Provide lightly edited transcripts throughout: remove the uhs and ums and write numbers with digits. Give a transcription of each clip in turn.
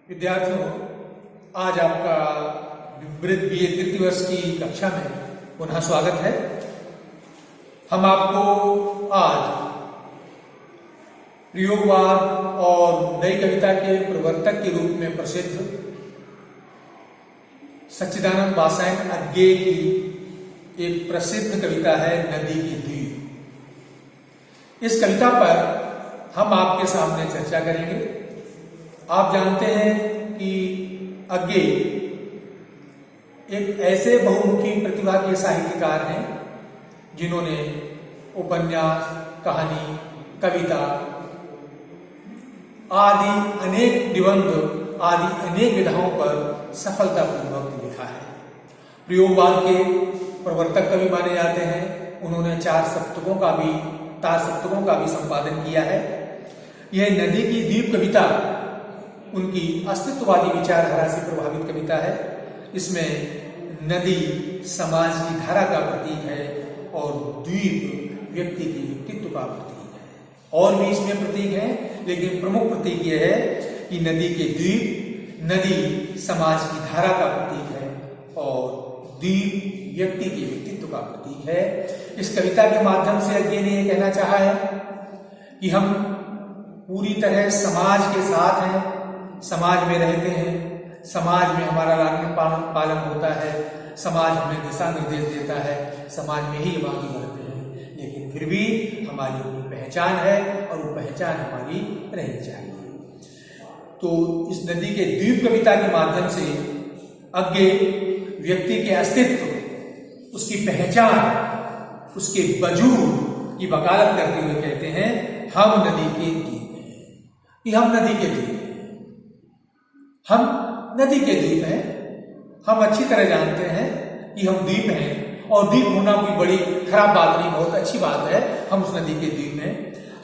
विद्यार्थियों, आज आपका वृत्त BA तृतीय वर्ष की कक्षा में पुनः स्वागत है। हम आपको आज प्रयोगवाद और नई कविता के प्रवर्तक के रूप में प्रसिद्ध सच्चिदानंद बासायन अज्ञे की एक प्रसिद्ध कविता है नदी की द्वीप। इस कविता पर हम आपके सामने चर्चा करेंगे। आप जानते हैं कि अज्ञे एक ऐसे बहुमुखी प्रतिभा के साहित्यकार हैं जिन्होंने उपन्यास, कहानी, कविता आदि अनेक निबंध आदि अनेक विधाओं पर सफलतापूर्वक लिखा है। प्रयोगवाद के प्रवर्तक कवि माने जाते हैं। उन्होंने तार सप्तकों का भी संपादन किया है। यह नदी की द्वीप कविता उनकी अस्तित्ववादी विचारधारा से प्रभावित कविता है। इसमें नदी समाज की धारा का प्रतीक है और द्वीप व्यक्ति की व्यक्तित्व का प्रतीक है। और भी इसमें प्रतीक है, लेकिन प्रमुख प्रतीक यह है कि नदी के द्वीप, नदी समाज की धारा का प्रतीक है और द्वीप व्यक्ति के व्यक्तित्व का प्रतीक है। इस कविता के माध्यम से अज्ञे ने यह कहना चाहा है कि हम पूरी तरह समाज के साथ हैं, समाज में रहते हैं, समाज में हमारा लालन पालन होता है, समाज हमें दिशा निर्देश देता है, समाज में ही हम आगे बढ़ते हैं, लेकिन फिर भी हमारी अपनी पहचान है और वो पहचान हमारी रहनी चाहिए। तो इस नदी के द्वीप कविता के माध्यम से अज्ञे व्यक्ति के अस्तित्व, उसकी पहचान, उसके वजूद की वकालत करते हुए कहते हैं हम नदी के द्वीप हैं। कि हम नदी के द्वीप हैं, हम नदी के द्वीप हैं। हम अच्छी तरह जानते हैं कि हम द्वीप हैं और द्वीप होना कोई बड़ी खराब बात नहीं, बहुत अच्छी बात है। हम उस नदी के द्वीप हैं।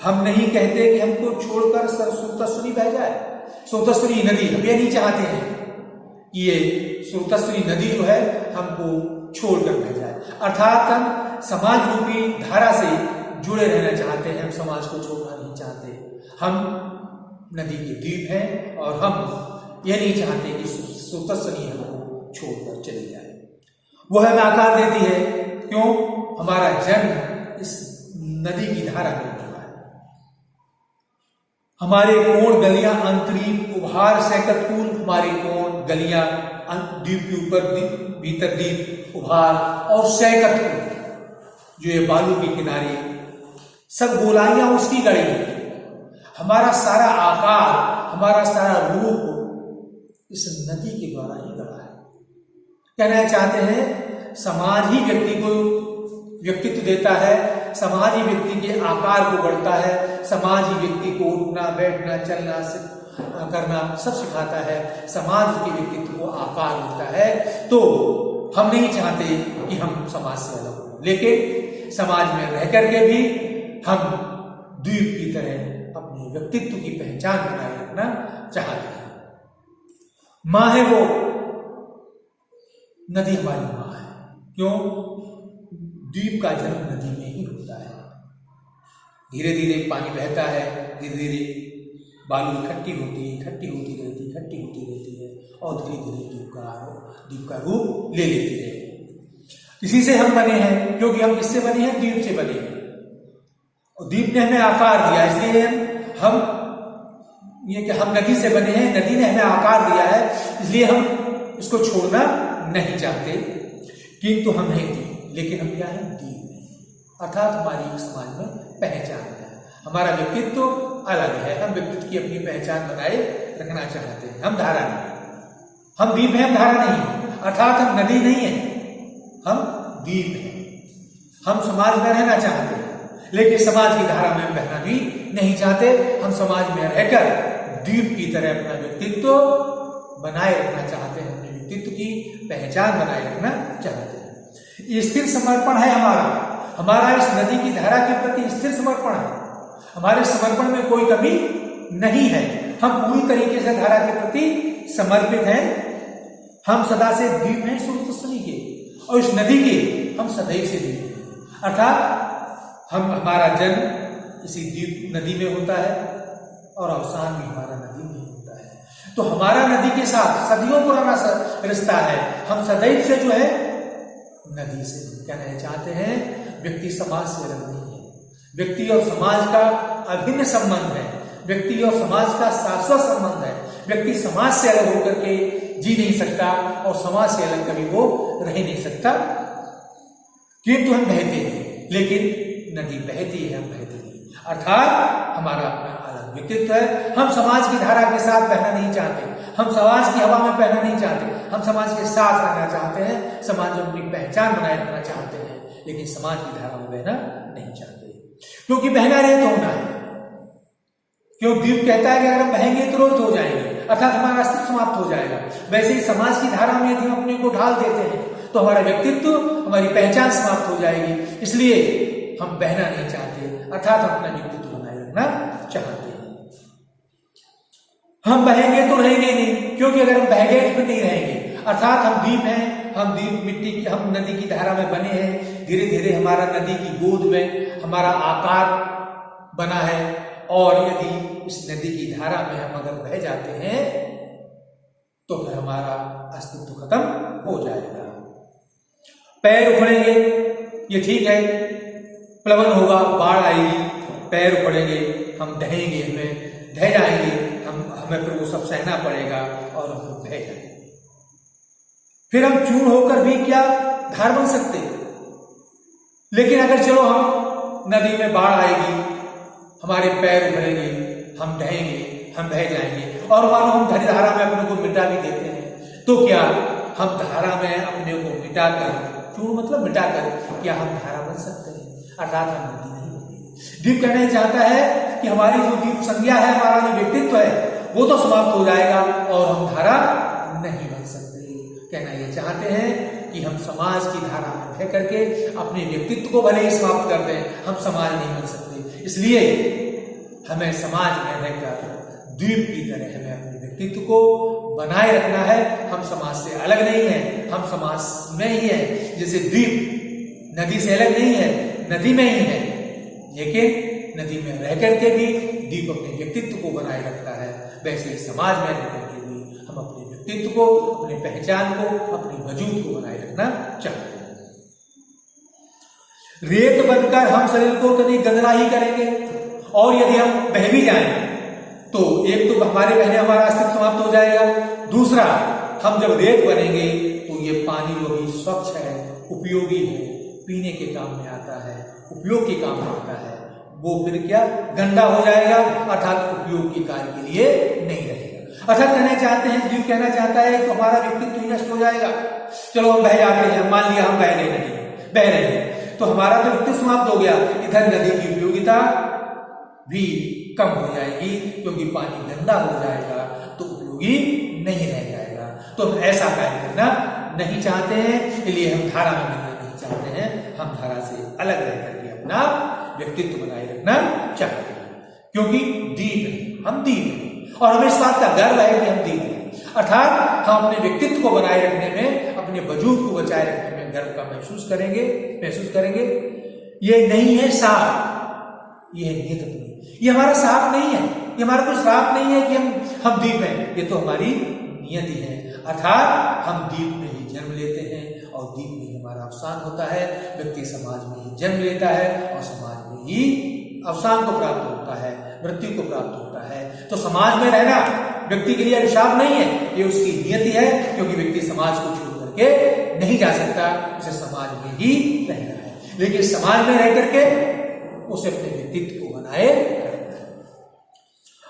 हम नहीं कहते कि हमको छोड़कर स्रोतस्विनी बह जाए। स्रोतस्विनी नदी हम ये नहीं चाहते हैं कि ये स्रोतस्विनी नदी जो है हमको छोड़कर बह जाए। अर्थात हम समाज रूपी धारा से जुड़े रहना चाहते हैं, हम समाज को छोड़ना नहीं चाहते। हम नदी के द्वीप हैं और हम यह नहीं चाहते कि स्रोतस्विनी हमको छोड़कर चली जाए। वो हमें आकार देती है। क्यों? हमारा जन्म इस नदी की धारा में हुआ है। हमारे कोण गलियां अंतरीप उभार सैकतकूल, हमारे कोण गलियां द्वीप के ऊपर भीतर द्वीप उभार और सैकतकूल जो ये बालू के किनारे सब गोलाइयां उसकी गढ़ी है। हमारा सारा आकार, हमारा सारा रूप इस नदी के द्वारा ही गढ़ा है। कहना चाहते हैं समाज ही व्यक्ति को व्यक्तित्व देता है, समाज ही व्यक्ति के आकार को गढ़ता है, समाज ही व्यक्ति को उठना, बैठना, चलना करना सब सिखाता है, समाज के व्यक्तित्व को आकार देता है। तो हम नहीं चाहते कि हम समाज से अलग हो, लेकिन समाज में रह करके भी हम द्वीप की तरह अपने व्यक्तित्व की पहचान बनाए रखना चाहते हैं। माँ है वो नदी, हमारी माँ है। क्यों? द्वीप का जन्म नदी में ही होता है। धीरे धीरे पानी बहता है, धीरे धीरे बालू इकट्ठी होती रहती है और धीरे धीरे द्वीप का रूप ले लेती है। इसी से हम बने हैं, क्योंकि हम किससे बने हैं? द्वीप से बने हैं और द्वीप ने हमें आकार दिया। इसलिए हम ये कि हम नदी से बने हैं, नदी ने हमें आकार दिया है, इसलिए हम इसको छोड़ना नहीं चाहते। किंतु हम हैं द्वीप, लेकिन हम क्या है? द्वीप हैं। अर्थात हमारी एक समाज में पहचान है, हमारा व्यक्तित्व अलग है। हम व्यक्तित्व की अपनी पहचान बनाए रखना चाहते हैं। हम धारा नहीं है, हम द्वीप हैं, हम धारा नहीं है। अर्थात हम नदी नहीं है, हम द्वीप हैं। हम समाज में रहना चाहते हैं, लेकिन समाज की धारा में बहना भी नहीं चाहते। हम समाज में रहकर द्वीप की तरह अपना व्यक्तित्व बनाए रखना चाहते हैं, अपने व्यक्तित्व की पहचान बनाए रखना चाहते हैं। ये स्थिर समर्पण है हमारा इस नदी की धारा के प्रति स्थिर समर्पण है। हमारे समर्पण में कोई कमी नहीं है। हम पूरी तरीके से धारा के प्रति समर्पित हैं। हम सदा से द्वीप हैं स्रोतस्विनी के, और इस नदी के हम सदैव से द्वीप हैं। अर्थात हमारा जन्म इसी द्वीप नदी में होता है और अवसान भी हमारा नदी में होता है। तो हमारा नदी के साथ सदियों पुराना रिश्ता है। हम सदैव से जो है नदी से कहना चाहते हैं, व्यक्ति समाज से अलग नहीं है। व्यक्ति और समाज का अभिन्न संबंध है, व्यक्ति और समाज का शाश्वत संबंध है। व्यक्ति समाज से अलग होकर के जी नहीं सकता और समाज से अलग कभी वो रह नहीं सकता। किंतु हम बहते हैं, लेकिन नदी बहती है, हम बहते नहीं। अर्थात हमारा अपना अलग व्यक्तित्व है। हम समाज की धारा के साथ बहना नहीं चाहते, हम समाज की हवा में बहना नहीं चाहते, हम समाज के साथ रहना चाहते हैं, समाज में अपनी पहचान बनाए रखना चाहते हैं, लेकिन समाज की धारा में बहना नहीं चाहते। क्योंकि बहना रहे तो होना है। क्यों द्वीप कहता है कि अगर हम बहेंगे तो रोत हो जाएंगे, अर्थात हमारा अस्तित्व समाप्त हो जाएगा। वैसे ही समाज की धारा में यदि हम अपने को ढाल देते हैं तो हमारा व्यक्तित्व, हमारी पहचान समाप्त हो जाएगी। इसलिए हम बहना नहीं चाहते, अर्थात अपना व्यक्तित्व बनाए रखना चाहते हैं। हम बहेंगे तो रहेंगे नहीं, क्योंकि अगर हम बह गए तो नहीं रहेंगे। अर्थात हम द्वीप हैं, हम द्वीप मिट्टी की, हम नदी की धारा में बने हैं। धीरे धीरे हमारा नदी की गोद में हमारा आकार बना है, और यदि इस नदी की धारा में हम अगर बह जाते हैं तो फिर हमारा अस्तित्व खत्म हो जाएगा। पैर उखड़ेंगे, ये ठीक है, प्लवन होगा, बाढ़ आएगी, पैर उखड़ेंगे, हम ढहेंगे, हमें ढह जाएंगे, हमें फिर वो सब सहना पड़ेगा और हम बह जाएंगे। फिर हम चूर्ण होकर भी क्या धार बन सकते। लेकिन अगर चलो हम नदी में बाढ़ आएगी, हमारे पैर उभरेंगे, हम ढहेंगे, हम बह जाएंगे, और मानो हम धारा में अपने को मिटा भी देते हैं, तो क्या हम धारा में अपने को मिटाकर, चूर्ण मतलब मिटाकर, क्या हम धारा बन सकते हैं? अर्थात हम नदी नहीं बनेंगे। द्वीप कहना चाहता है कि हमारी जो द्वीप संज्ञा है, हमारा जो व्यक्तित्व है, वो तो समाप्त हो जाएगा और हम धारा नहीं बन सकते। कहना ये चाहते हैं कि हम समाज की धारा में बह करके अपने व्यक्तित्व को भले ही समाप्त कर दें, हम समाज नहीं बन सकते। इसलिए हमें समाज में रहकर द्वीप की तरह हमें अपने व्यक्तित्व को बनाए रखना है। हम समाज से अलग नहीं है, हम समाज में ही है। जैसे द्वीप नदी से अलग नहीं है, नदी में ही है, लेकिन नदी में रह करके भी द्वीप अपने व्यक्तित्व को बनाए रखता है। वैसे ही समाज में रह करके भी हम अपने व्यक्तित्व को, अपनी पहचान को, अपने वजूद को बनाए रखना चाहते हैं। रेत बनकर हम शरीर को कभी गंदला ही करेंगे, और यदि हम बह भी जाएं तो एक तो हमारे बहने हमारा अस्तित्व समाप्त हो जाएगा। दूसरा, हम जब रेत बनेंगे तो ये पानी जो भी स्वच्छ है, उपयोगी है, पीने के काम में आता है, उपयोग के काम में आता है, वो फिर क्या गंदा हो जाएगा, अर्थात उपयोग के कार्य के लिए नहीं रहेगा। अर्थात कहना चाहते हैं, द्वीप कहना चाहता है तो हमारा व्यक्तित्व ही नष्ट हो जाएगा। चलो हम बह जाते हैं, मान लिया हम बह रहे नहीं, बह रहे हैं, तो हमारा तो व्यक्तित्व समाप्त हो गया। इधर नदी की उपयोगिता भी कम हो जाएगी, क्योंकि पानी गंदा हो जाएगा तो उपयोगी नहीं रह जाएगा। तो हम ऐसा कार्य करना नहीं चाहते हैं, इसलिए हम धारा में मिलना नहीं चाहते हैं। हम धारा से अलग रह करके अपना व्यक्तित्व बनाए रखना चाहते हैं, क्योंकि द्वीप है, हम द्वीप हैं, और हमें इस बात का गर्व है कि हम द्वीप हैं। अर्थात हम अपने व्यक्तित्व को बनाए रखने में, अपने वजूद को बचाए रखने में गर्व का महसूस करेंगे। ये नहीं है साफ, ये है नियत अपनी, ये हमारा साफ नहीं है, ये हमारा कोई श्राप नहीं है कि हम द्वीप हैं, ये तो हमारी नियति है। अर्थात हम द्वीप में ही जन्म लेते हैं और द्वीप में ही हमारा अवसान होता है। व्यक्ति समाज में ही जन्म लेता है और समाज में ही अवसान को प्राप्त होता है, मृत्यु को प्राप्त होता है। तो समाज में रहना व्यक्ति के लिए अभिशाप नहीं है, ये उसकी नियति है, क्योंकि व्यक्ति समाज को छोड़ करके नहीं जा सकता, उसे समाज में ही रहना है। लेकिन समाज में रह करके उसे अपने व्यक्तित्व को बनाए रखना है।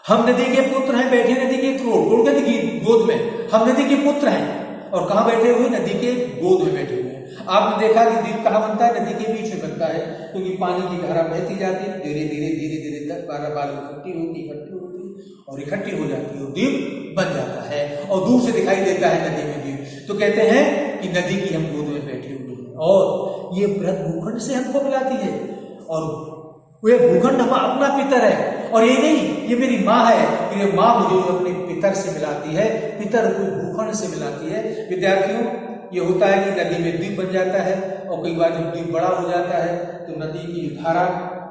हम नदी के पुत्र हैं, बैठे नदी के क्रोड़ नदी की गोद में, हम नदी के पुत्र हैं, और कहाँ बैठे हुए? नदी के गोद में बैठे हुए हैं। आपने देखा कि द्वीप कहाँ बनता है? नदी के बीच में बनता है, क्योंकि पानी की धारा बहती जाती है, धीरे धीरे तक बार इकट्ठी होती और इकट्ठी हो जाती है और द्वीप बन जाता है, और दूर से दिखाई देता है नदी में द्वीप। तो कहते हैं कि नदी की हम गोद में बैठे हुए हैं, और ये बृहद भूखंड से हमको मिलाती है, और वो भूखंड अपना पितर है। और ये नहीं, ये मेरी माँ है, ये माँ मुझे अपने पितर से मिलाती है, पितर को भूखंड से मिलाती है। विद्यार्थियों, ये होता है कि नदी में द्वीप बन जाता है, और कई बार जब द्वीप बड़ा हो जाता है तो नदी की धारा,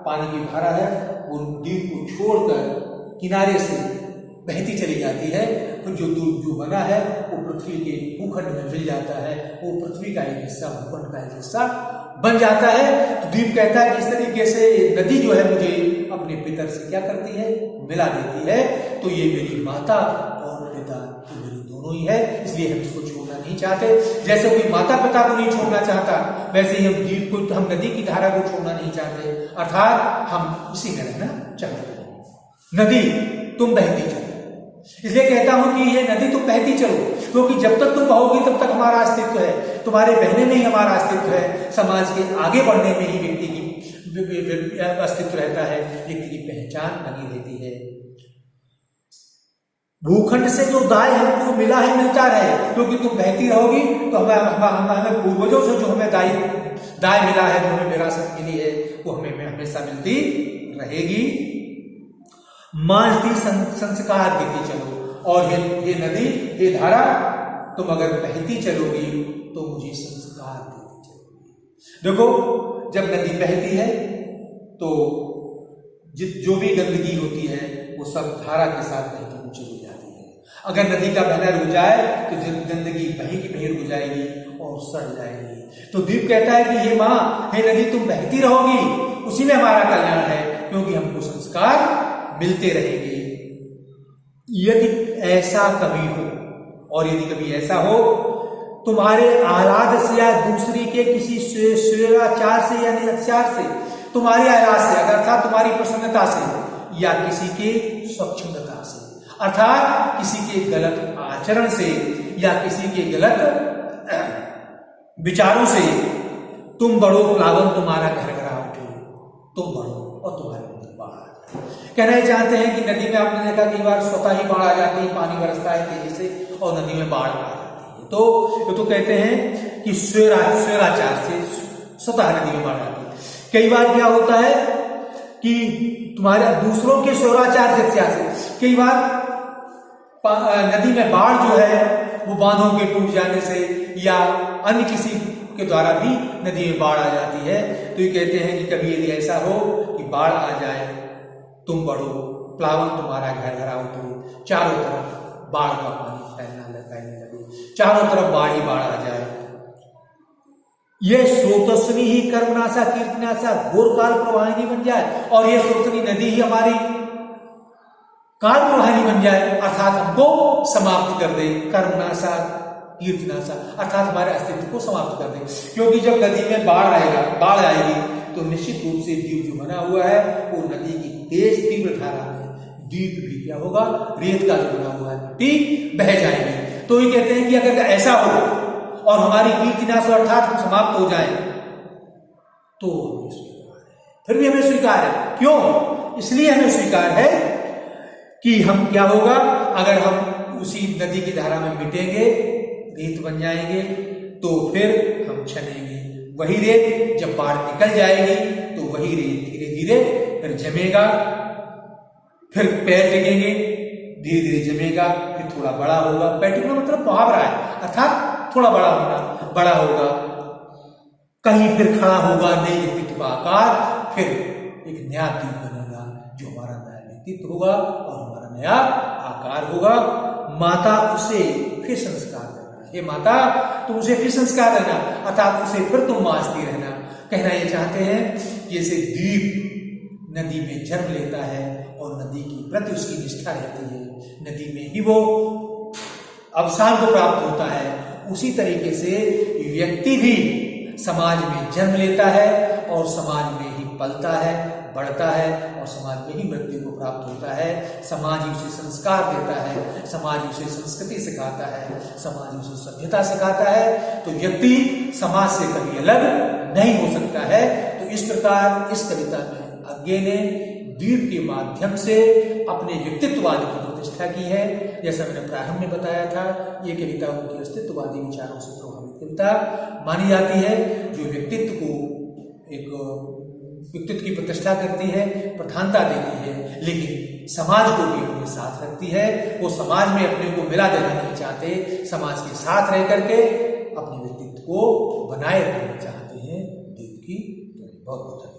पानी की धारा है, वो द्वीप को छोड़कर किनारे से बहती चली जाती है, फिर जो बना है वो पृथ्वी के भूखंड में मिल जाता है, वो पृथ्वी का एक हिस्सा, भूखंड का एक हिस्सा बन जाता है। तो द्वीप कहता है कि इस तरीके से नदी जो है मुझे अपने पितर से क्या करती है, मिला देती है। तो ये मेरी माता और पिता तो मेरी दोनों ही है, इसलिए हम इसको छोड़ना नहीं चाहते। जैसे कोई माता पिता को नहीं छोड़ना चाहता, वैसे ही हम द्वीप को, हम नदी की धारा को छोड़ना नहीं चाहते, अर्थात हम इसी में रहना चाहते हैं। नदी तुम बहती चलो, इसलिए कहता हूं कि ये नदी तुम बहती चलो, क्योंकि जब तक तुम बहोगी तब तक हमारा अस्तित्व है, तुम्हारे बहने में ही हमारा अस्तित्व है। समाज के आगे बढ़ने में ही व्यक्ति की अस्तित्व रहता है, व्यक्ति की पहचान बनी रहती है। भूखंड से जो दाय हमको मिला है मिलता रहे, क्योंकि तुम बहती रहोगी तो हमें पूर्वजों से जो हमें दाय मिला है, जो हमें विरासत मिली है, वो हमें हमेशा मिलती रहेगी। मानती संस्कार देती चलो, और ये नदी, ये धारा तुम अगर बहती चलोगी तो मुझे संस्कार देती चलोगी। देखो, जब नदी बहती है तो जो भी गंदगी होती है वो सब धारा के साथ बहती हुई चली जाती है। अगर नदी का बहना रुक जाए तो गंदगी बही की बही रुक जाएगी और सड़ जाएगी। तो द्वीप कहता है कि हे माँ, हे नदी, तुम बहती रहोगी, उसी में हमारा कल्याण है, क्योंकि हमको संस्कार मिलते रहेंगे। यदि ऐसा कभी हो, और यदि कभी ऐसा हो, तुम्हारे आह्लाद से या दूसरी के किसी स्वेराचार से यानी अत्याचार से, तुम्हारी आह्लाद से अर्थात तुम्हारी प्रसन्नता से, या किसी के स्वच्छंदता से अर्थात किसी के गलत आचरण से, या किसी के गलत विचारों से तुम बढ़ो, प्लावन तुम्हारा घर घरा उठे, तुम बढ़ो और तुम्हारे कहना चाहते हैं कि नदी में आपने देखा कई बार स्वतः ही बाढ़ आ जाती है, पानी बरसता है तेजी से और नदी में बाढ़ आ जाती है। तो कहते हैं कि स्वेराचार से स्वतः नदी में बाढ़ आती है। कई बार क्या होता है कि तुम्हारे दूसरों के स्वेराचार से कई बार नदी में बाढ़ जो है वो बांधों के टूट जाने से या अन्य किसी के द्वारा भी नदी में बाढ़ आ जाती है। तो ये कहते हैं कि कभी यदि ऐसा हो कि बाढ़ आ जाए, तुम बढ़ो, प्लावन तुम्हारा घर घरा उठे, चारों तरफ बाढ़ का पानी फैलने लगे, चारों तरफ बाढ़ ही बाढ़ आ जाए। यह स्रोतस्विनी ही कर्मनाशा कीर्तनाशा घोर काल प्रवाहिनी बन जाए, और यह स्रोतस्विनी नदी ही हमारी काल प्रवाहिनी बन जाए, अर्थात हमको समाप्त कर दे। कर्मनाशा कीर्तनाशा अर्थात हमारे अस्तित्व को समाप्त कर दे। क्योंकि जब नदी में बाढ़ आएगी तो निश्चित रूप से द्वीप जो बना हुआ है वो नदी की तेज तीव्र धारा में द्वीप भी क्या होगा, रेत का जो बना हुआ है मिट्टी बह जाएगी। तो ये कहते हैं कि अगर ऐसा हो और हमारी कीर्तिनाश अर्थात हम समाप्त हो जाए तो हमें स्वीकार है, फिर भी हमें स्वीकार है। क्यों? इसलिए हमें स्वीकार है कि हम क्या होगा, अगर हम उसी नदी की धारा में मिटेंगे, रेत बन जाएंगे, तो फिर हम छनेंगे। वही रेत जब बाढ़ निकल जाएगी तो वही रेत धीरे धीरे फिर जमेगा, फिर पैर टिकेंगे, धीरे धीरे जमेगा, फिर थोड़ा बड़ा होगा। पैर टिकना मतलब मुहावरा है, अर्थात थोड़ा बड़ा होगा, कहीं फिर खड़ा होगा नई व्यक्तित्व का आकार, फिर एक नया द्वीप बनेगा जो हमारा नया व्यक्तित्व होगा और हमारा नया आकार होगा। माता उसे फिर संस्कार देना, हे माता तुम उसे फिर संस्कार देना, अर्थात उसे फिर तुम मांझती रहना। कहना ये चाहते हैं कि जैसे द्वीप नदी में जन्म लेता है और नदी की प्रति उसकी निष्ठा रहती है, नदी में ही वो अवसान को प्राप्त होता है, उसी तरीके से व्यक्ति भी समाज में जन्म लेता है और समाज में ही पलता है, बढ़ता है और समाज में ही मृत्यु को प्राप्त होता है। समाज ही उसे संस्कार देता है, समाज उसे संस्कृति सिखाता है, समाज उसे सभ्यता सिखाता है। तो व्यक्ति समाज से कभी अलग नहीं हो सकता है। तो इस प्रकार इस कविता में अज्ञे ने द्वीप के माध्यम से अपने व्यक्तित्ववाद की प्रतिष्ठा की है। जैसा मैंने प्रारंभ में बताया था, ये कविता उनकी अस्तित्ववादी विचारों से प्रभावित कविता मानी जाती है, जो व्यक्तित्व को एक व्यक्तित्व की प्रतिष्ठा करती है, प्रधानता देती है, लेकिन समाज को भी अपने साथ रखती है। वो समाज में अपने को मिला देना नहीं चाहते, समाज के साथ रह करके अपने व्यक्तित्व को बनाए रखना चाहते हैं। द्वीप की बहुत बहुत